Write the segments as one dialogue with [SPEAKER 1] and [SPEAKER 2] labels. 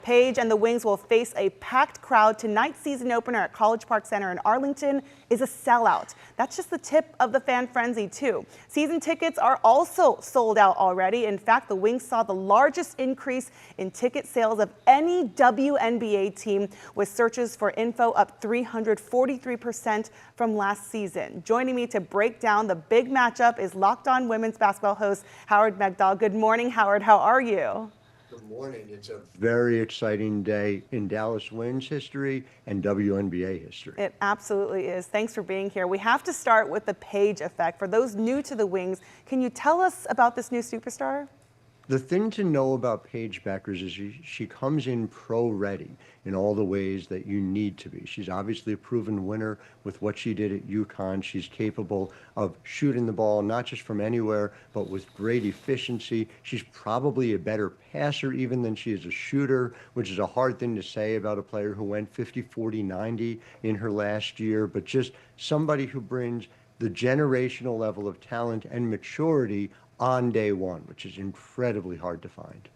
[SPEAKER 1] Paige and the Wings will face a packed crowd. Tonight's season opener at College Park Center in Arlington is a sellout. That's just the tip of the fan frenzy, too. Season tickets are also sold out already. In fact, the Wings saw the largest increase in ticket sales of any WNBA team, with searches for info up 343% from last season. Joining me to break down the big matchup is Locked On Women's Basketball host Howard Megdal. Good morning, Howard. How are you?
[SPEAKER 2] Good morning. It's a very exciting day in Dallas Wings history and WNBA history.
[SPEAKER 1] It absolutely is. Thanks for being here. We have to start with the Paige effect. For those new to the Wings, can you tell us about this new superstar?
[SPEAKER 2] The thing to know about Paige Bueckers is she comes in pro-ready in all the ways that you need to be. She's obviously a proven winner with what she did at UConn. She's capable of shooting the ball, not just from anywhere, but with great efficiency. She's probably a better passer even than she is a shooter, which is a hard thing to say about a player who went 50, 40, 90 in her last year, but just somebody who brings the generational level of talent and maturity on day one, which is incredibly hard to find.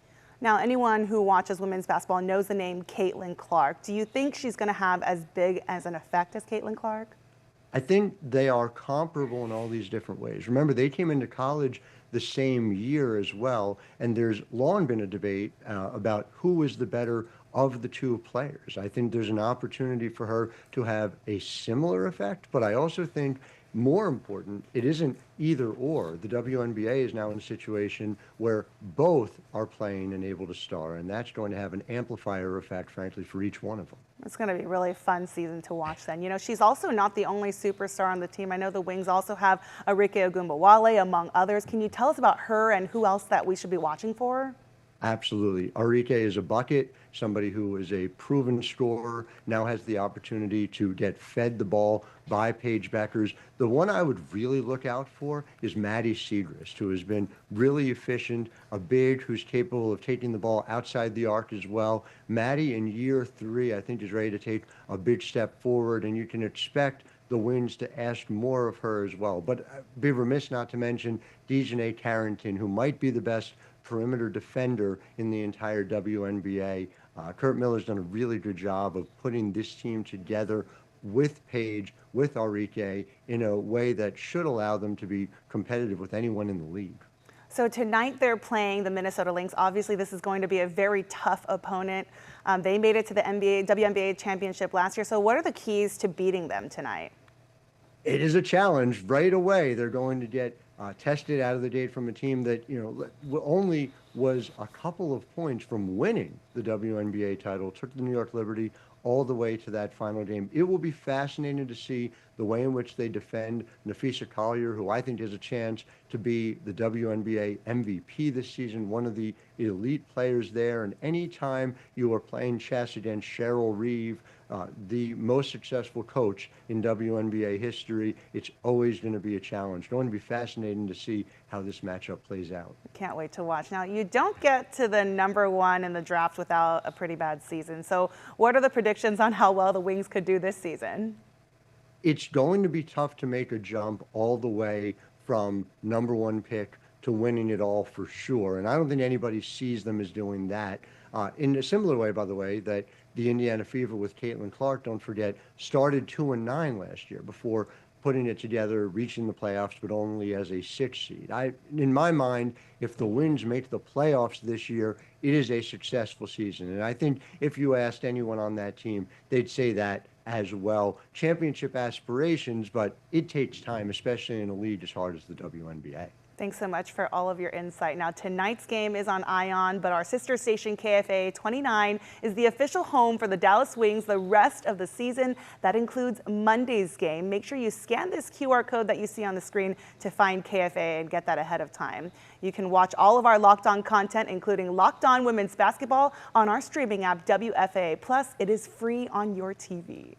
[SPEAKER 1] Now, anyone who watches women's basketball knows the name Caitlin Clark. Do you think she's going to have as big as an effect as Caitlin Clark?
[SPEAKER 2] I think they are comparable in all these different ways. Remember, they came into college the same year as well, and there's long been a debate about who is the better of the two players. I think there's an opportunity for her to have a similar effect, but I also think more important, it isn't either or. The WNBA is now in a situation where both are playing and able to star, and that's going to have an amplifier effect, frankly, for each one of them.
[SPEAKER 1] It's going to be a really fun season to watch then. You know, she's also not the only superstar on the team. I know the Wings also have Arike Ogunbowale, among others. Can you tell us about her and who else that we should be watching for?
[SPEAKER 2] Absolutely. Arike is a bucket, somebody who is a proven scorer, now has the opportunity to get fed the ball by Paige Bueckers. The one I would really look out for is Maddie Siegrist, who has been really efficient, a big who's capable of taking the ball outside the arc as well. Maddie in year 3, I think, is ready to take a big step forward, and you can expect the Wings to ask more of her as well. But be remiss not to mention Dejanay Carrington, who might be the best perimeter defender in the entire WNBA. Curt Miller's done a really good job of putting this team together with Paige, with Arike, in a way that should allow them to be competitive with anyone in the league.
[SPEAKER 1] So tonight they're playing the Minnesota Lynx. Obviously, this is going to be a very tough opponent. They made it to the WNBA championship last year. So what are the keys to beating them tonight?
[SPEAKER 2] It is a challenge. Right away, they're going to get tested out of the gate from a team that, only was a couple of points from winning the WNBA title, took the New York Liberty all the way to that final game. It will be fascinating to see the way in which they defend Napheesa Collier, who I think has a chance to be the WNBA MVP this season, one of the elite players there. And anytime you are playing chess against Cheryl Reeve, the most successful coach in WNBA history, it's always going to be a challenge. It's going to be fascinating to see how this matchup plays out.
[SPEAKER 1] Can't wait to watch. Now, you don't get to the #1 in the draft without a pretty bad season. So what are the predictions on how well the Wings could do this season?
[SPEAKER 2] It's going to be tough to make a jump all the way from #1 pick to winning it all for sure. And I don't think anybody sees them as doing that. In a similar way, by the way, that the Indiana Fever with Caitlin Clark, don't forget, started 2-9 last year before putting it together, reaching the playoffs, but only as a 6 seed. In my mind, if the Wings make the playoffs this year, it is a successful season. And I think if you asked anyone on that team, they'd say that as well. Championship aspirations, but it takes time, especially in a league as hard as the WNBA.
[SPEAKER 1] Thanks so much for all of your insight. Now, tonight's game is on ION, but our sister station, KFA 29, is the official home for the Dallas Wings the rest of the season. That includes Monday's game. Make sure you scan this QR code that you see on the screen to find KFA and get that ahead of time. You can watch all of our Locked On content, including Locked On Women's Basketball, on our streaming app, WFA. Plus, it is free on your TV.